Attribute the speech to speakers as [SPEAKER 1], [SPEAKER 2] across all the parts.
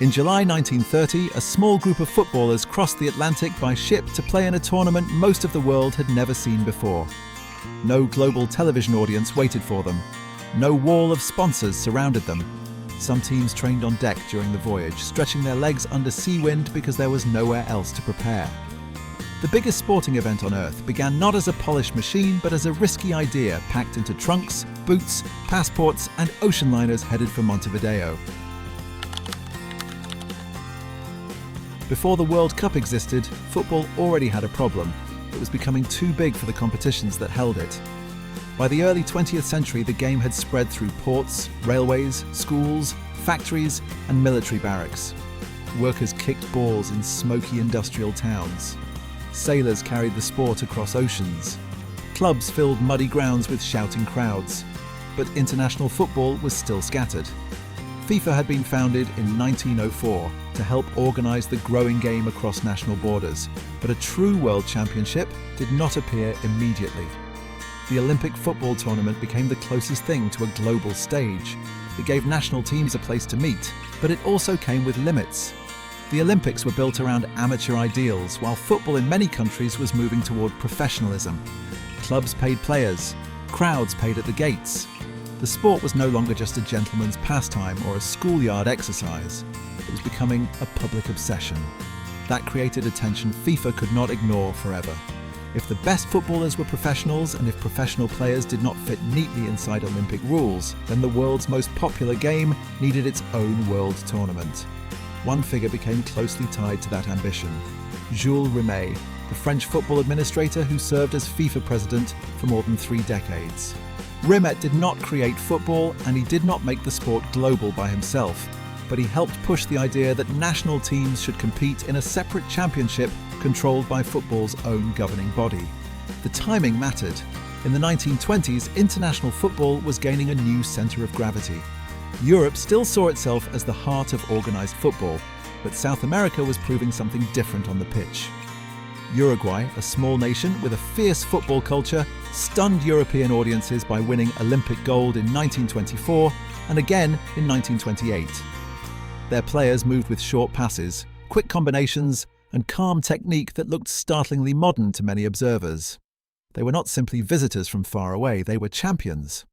[SPEAKER 1] In July 1930, a small group of footballers crossed the Atlantic by ship to play in a tournament most of the world had never seen before. No global television audience waited for them. No wall of sponsors surrounded them. Some teams trained on deck during the voyage, stretching their legs under sea wind because there was nowhere else to prepare. The biggest sporting event on Earth began not as a polished machine, but as a risky idea packed into trunks, boots, passports, and ocean liners headed for Montevideo. Before the World Cup existed, football already had a problem. It was becoming too big for the competitions that held it. By the early 20th century, the game had spread through ports, railways, schools, factories, and military barracks. Workers kicked balls in smoky industrial towns. Sailors carried the sport across oceans. Clubs filled muddy grounds with shouting crowds. But international football was still scattered. FIFA had been founded in 1904 to help organise the growing game across national borders, but a true World Championship did not appear immediately. The Olympic football tournament became the closest thing to a global stage. It gave national teams a place to meet, but it also came with limits. The Olympics were built around amateur ideals, while football in many countries was moving toward professionalism. Clubs paid players, crowds paid at the gates. The sport was no longer just a gentleman's pastime or a schoolyard exercise. It was becoming a public obsession. That created a tension FIFA could not ignore forever. If the best footballers were professionals, and if professional players did not fit neatly inside Olympic rules, then the world's most popular game needed its own world tournament. One figure became closely tied to that ambition: Jules Rimet, the French football administrator who served as FIFA president for more than 3 decades. Rimet did not create football, and he did not make the sport global by himself, but he helped push the idea that national teams should compete in a separate championship controlled by football's own governing body. The timing mattered. In the 1920s, international football was gaining a new centre of gravity. Europe still saw itself as the heart of organised football, but South America was proving something different on the pitch. Uruguay, a small nation with a fierce football culture, stunned European audiences by winning Olympic gold in 1924 and again in 1928. Their players moved with short passes, quick combinations, and calm technique that looked startlingly modern to many observers. They were not simply visitors from far away, they were champions.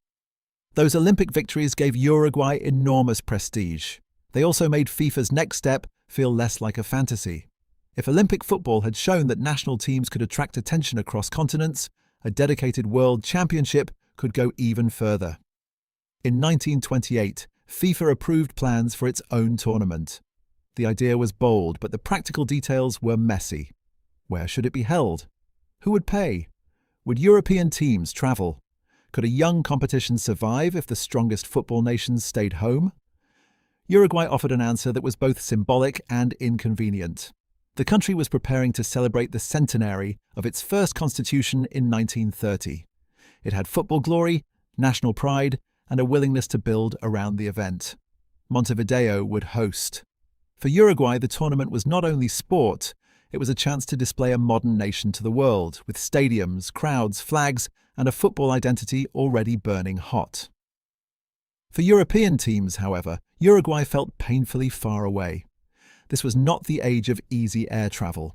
[SPEAKER 1] Those Olympic victories gave Uruguay enormous prestige. They also made FIFA's next step feel less like a fantasy. If Olympic football had shown that national teams could attract attention across continents, a dedicated world championship could go even further. In 1928, FIFA approved plans for its own tournament. The idea was bold, but the practical details were messy. Where should it be held? Who would pay? Would European teams travel? Could a young competition survive if the strongest football nations stayed home? Uruguay offered an answer that was both symbolic and inconvenient. The country was preparing to celebrate the centenary of its first constitution in 1930. It had football glory, national pride, and a willingness to build around the event. Montevideo would host. For Uruguay, the tournament was not only sport, it was a chance to display a modern nation to the world, with stadiums, crowds, flags, and a football identity already burning hot. For European teams, however, Uruguay felt painfully far away. This was not the age of easy air travel.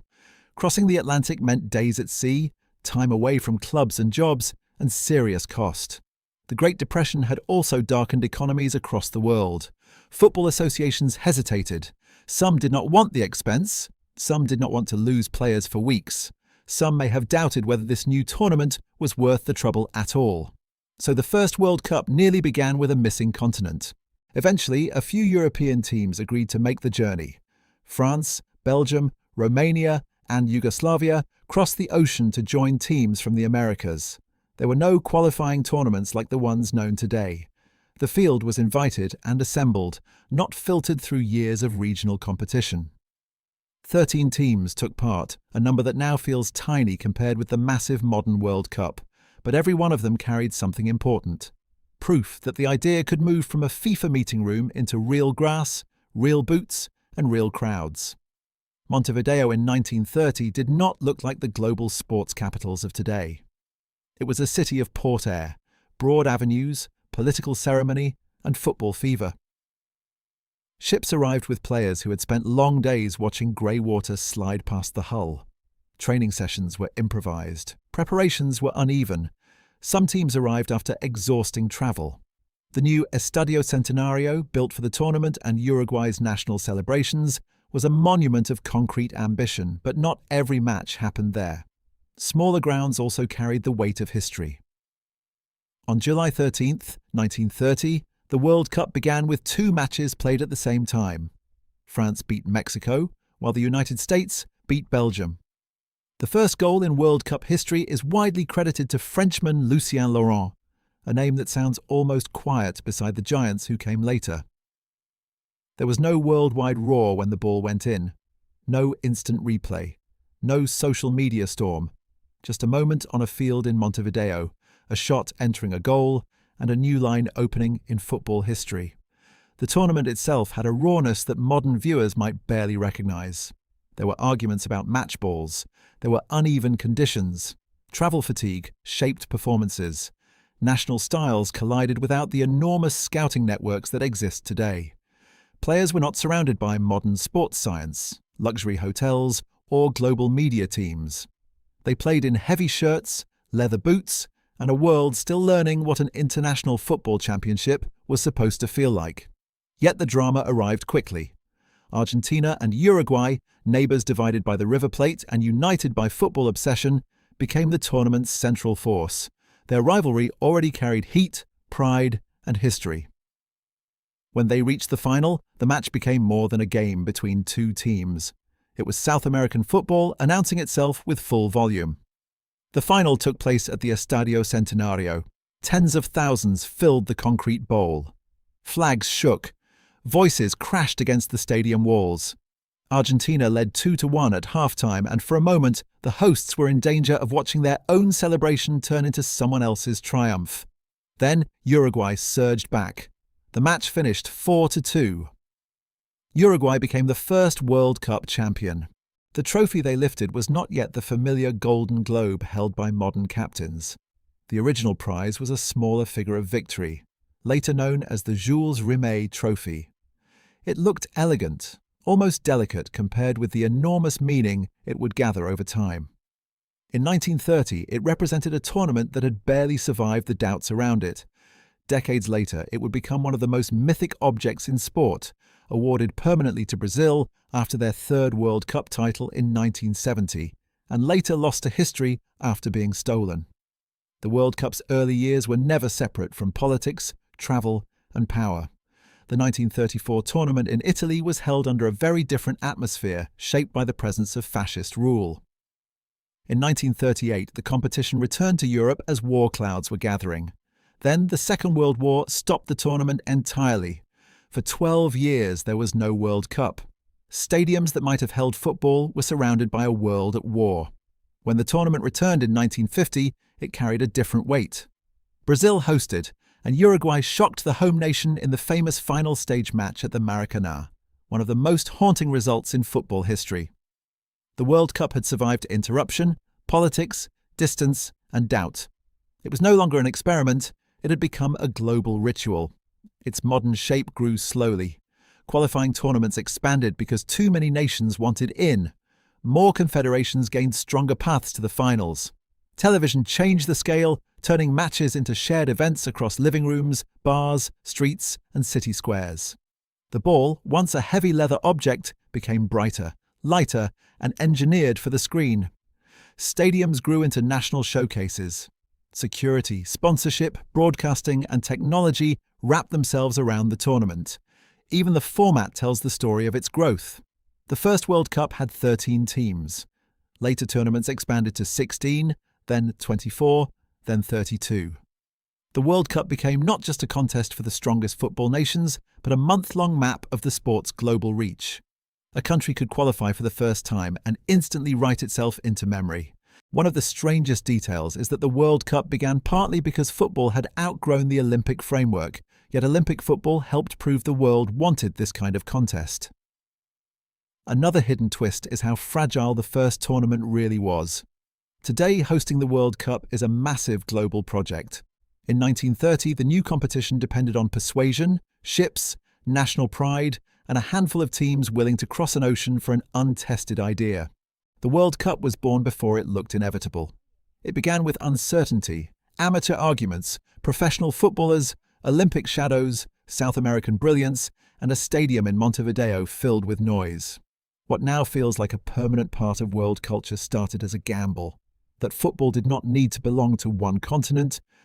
[SPEAKER 1] Crossing the Atlantic meant days at sea, time away from clubs and jobs, and serious cost. The Great Depression had also darkened economies across the world. Football associations hesitated. Some did not want the expense. Some did not want to lose players for weeks. Some may have doubted whether this new tournament was worth the trouble at all. So the first World Cup nearly began with a missing continent. Eventually, a few European teams agreed to make the journey. France, Belgium, Romania, and Yugoslavia crossed the ocean to join teams from the Americas. There were no qualifying tournaments like the ones known today. The field was invited and assembled, not filtered through years of regional competition. 13 teams took part, a number that now feels tiny compared with the massive modern World Cup, but every one of them carried something important. Proof that the idea could move from a FIFA meeting room into real grass, real boots, and real crowds. Montevideo in 1930 did not look like the global sports capitals of today. It was a city of port air, broad avenues, political ceremony, and football fever. Ships arrived with players who had spent long days watching grey water slide past the hull. Training sessions were improvised. Preparations were uneven. Some teams arrived after exhausting travel. The new Estadio Centenario, built for the tournament and Uruguay's national celebrations, was a monument of concrete ambition, but not every match happened there. Smaller grounds also carried the weight of history. On July 13, 1930, the World Cup began with 2 matches played at the same time. France beat Mexico, while the United States beat Belgium. The first goal in World Cup history is widely credited to Frenchman Lucien Laurent, a name that sounds almost quiet beside the giants who came later. There was no worldwide roar when the ball went in, no instant replay, no social media storm, just a moment on a field in Montevideo, a shot entering a goal, and a new line opening in football history. The tournament itself had a rawness that modern viewers might barely recognise. There were arguments about match balls, there were uneven conditions, travel fatigue shaped performances. National styles collided without the enormous scouting networks that exist today. Players were not surrounded by modern sports science, luxury hotels, or global media teams. They played in heavy shirts, leather boots, and a world still learning what an international football championship was supposed to feel like. Yet the drama arrived quickly. Argentina and Uruguay, neighbours divided by the River Plate and united by football obsession, became the tournament's central force. Their rivalry already carried heat, pride, and history. When they reached the final, the match became more than a game between 2 teams. It was South American football announcing itself with full volume. The final took place at the Estadio Centenario. Tens of thousands filled the concrete bowl. Flags shook. Voices crashed against the stadium walls. Argentina led 2-1 at halftime, and for a moment, the hosts were in danger of watching their own celebration turn into someone else's triumph. Then Uruguay surged back. The match finished 4-2. Uruguay became the first World Cup champion. The trophy they lifted was not yet the familiar Golden Globe held by modern captains. The original prize was a smaller figure of victory, later known as the Jules Rimet Trophy. It looked elegant, almost delicate compared with the enormous meaning it would gather over time. In 1930, it represented a tournament that had barely survived the doubts around it. Decades later, it would become one of the most mythic objects in sport, awarded permanently to Brazil after their 3rd World Cup title in 1970, and later lost to history after being stolen. The World Cup's early years were never separate from politics, travel, and power. The 1934 tournament in Italy was held under a very different atmosphere, shaped by the presence of fascist rule. In 1938, the competition returned to Europe as war clouds were gathering. Then the Second World War stopped the tournament entirely. For 12 years there was no World Cup. Stadiums that might have held football were surrounded by a world at war. When the tournament returned in 1950, it carried a different weight. Brazil hosted, and Uruguay shocked the home nation in the famous final stage match at the Maracanã, one of the most haunting results in football history. The World Cup had survived interruption, politics, distance, and doubt. It was no longer an experiment, it had become a global ritual. Its modern shape grew slowly. Qualifying tournaments expanded because too many nations wanted in. More confederations gained stronger paths to the finals. Television changed the scale, turning matches into shared events across living rooms, bars, streets, and city squares. The ball, once a heavy leather object, became brighter, lighter, and engineered for the screen. Stadiums grew into national showcases. Security, sponsorship, broadcasting, and technology wrapped themselves around the tournament. Even the format tells the story of its growth. The first World Cup had 13 teams. Later tournaments expanded to 16, then 24, then 32. The World Cup became not just a contest for the strongest football nations, but a month-long map of the sport's global reach. A country could qualify for the first time and instantly write itself into memory. One of the strangest details is that the World Cup began partly because football had outgrown the Olympic framework, yet Olympic football helped prove the world wanted this kind of contest. Another hidden twist is how fragile the first tournament really was. Today, hosting the World Cup is a massive global project. In 1930, the new competition depended on persuasion, ships, national pride, and a handful of teams willing to cross an ocean for an untested idea. The World Cup was born before it looked inevitable. It began with uncertainty, amateur arguments, professional footballers, Olympic shadows, South American brilliance, and a stadium in Montevideo filled with noise. What now feels like a permanent part of world culture started as a gamble, that football did not need to belong to one continent,